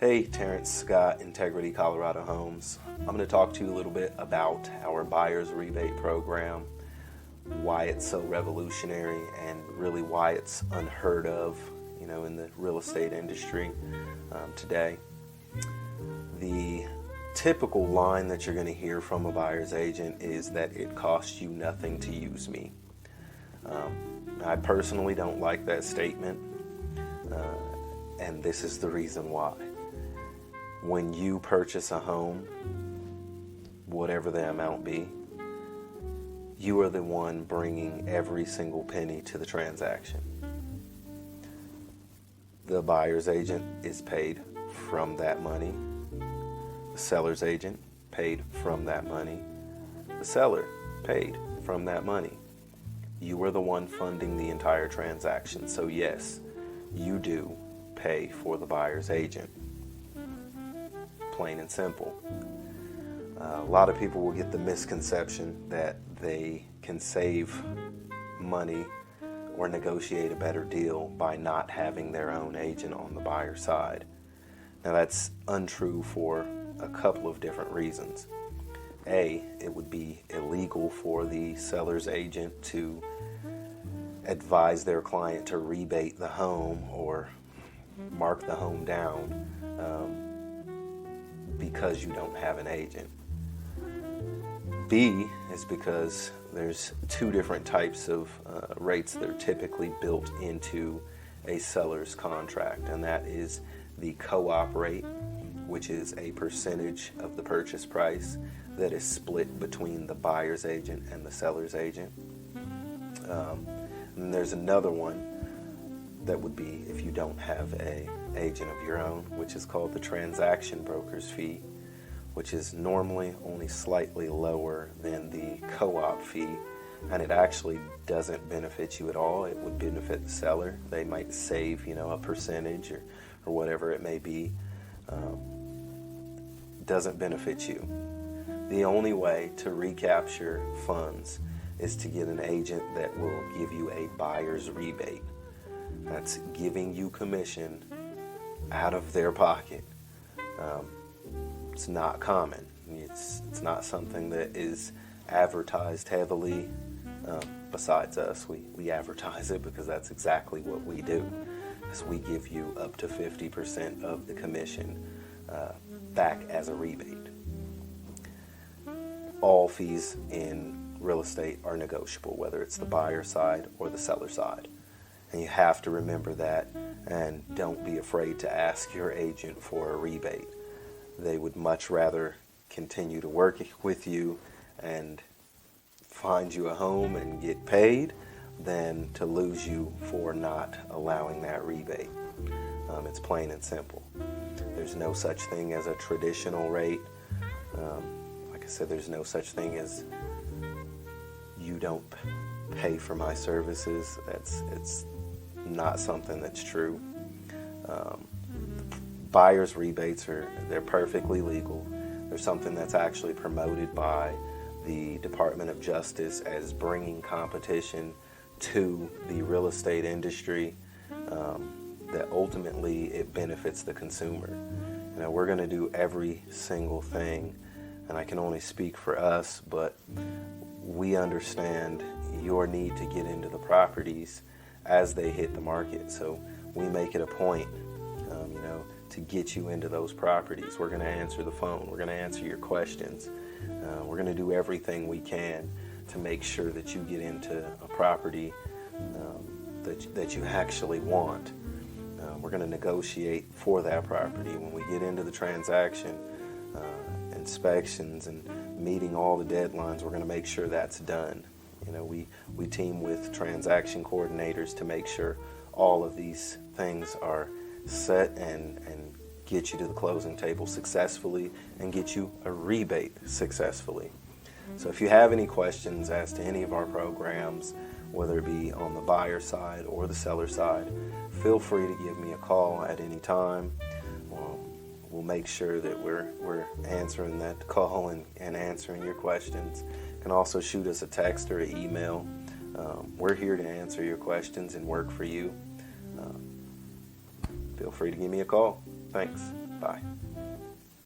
Hey, Terrence Scott, Integrity Colorado Homes. I'm going to talk to you a little bit about our buyer's rebate program, why it's so revolutionary, and really why it's unheard of, in the real estate industry today. The typical line that you're going to hear from a buyer's agent is that it costs you nothing to use me. I personally don't like that statement, and this is the reason why. When you purchase a home, whatever the amount be, you are the one bringing every single penny to the transaction. The buyer's agent is paid from that money. The seller's agent paid from that money. The seller paid from that money. You are the one funding the entire transaction. So yes, you do pay for the buyer's agent. Plain and simple. A lot of people will get the misconception that they can save money or negotiate a better deal by not having their own agent on the buyer side. Now that's untrue for a couple of different reasons. A, it would be illegal for the seller's agent to advise their client to rebate the home or mark the home down because you don't have an agent. B is because there's two different types of rates that are typically built into a seller's contract, and that is the co-op rate, which is a percentage of the purchase price that is split between the buyer's agent and the seller's agent. And there's another one that would be if you don't have an agent of your own, which is called the transaction broker's fee, which is normally only slightly lower than the co-op fee, and it actually doesn't benefit you at all. It would benefit the seller. They might save, a percentage or whatever it may be. Doesn't benefit you. The only way to recapture funds is to get an agent that will give you a buyer's rebate. That's giving you commission out of their pocket. It's not common. It's not something that is advertised heavily. Besides us, we advertise it because that's exactly what we do. Is we give you up to 50% of the commission back as a rebate. All fees in real estate are negotiable, whether it's the buyer side or the seller side. And you have to remember that, and don't be afraid to ask your agent for a rebate. They would much rather continue to work with you and find you a home and get paid than to lose you for not allowing that rebate. It's plain and simple. There's no such thing as a traditional rate. Like I said, there's no such thing as you don't pay for my services. It's not something that's true. Buyer's rebates they're perfectly legal. They're something that's actually promoted by the Department of Justice as bringing competition to the real estate industry, that ultimately it benefits the consumer. We're going to do every single thing, and I can only speak for us, but we understand your need to get into the properties as they hit the market. So we make it a point, to get you into those properties. We're going to answer the phone. We're going to answer your questions. We're going to do everything we can to make sure that you get into a property that you actually want. We're going to negotiate for that property. When we get into the transaction, inspections and meeting all the deadlines, we're going to make sure that's done. We team with transaction coordinators to make sure all of these things are set and get you to the closing table successfully and get you a rebate successfully. So if you have any questions as to any of our programs, whether it be on the buyer side or the seller side, feel free to give me a call at any time. We'll make sure that we're answering that call and answering your questions. You can also shoot us a text or an email. We're here to answer your questions and work for you. Feel free to give me a call. Thanks. Bye.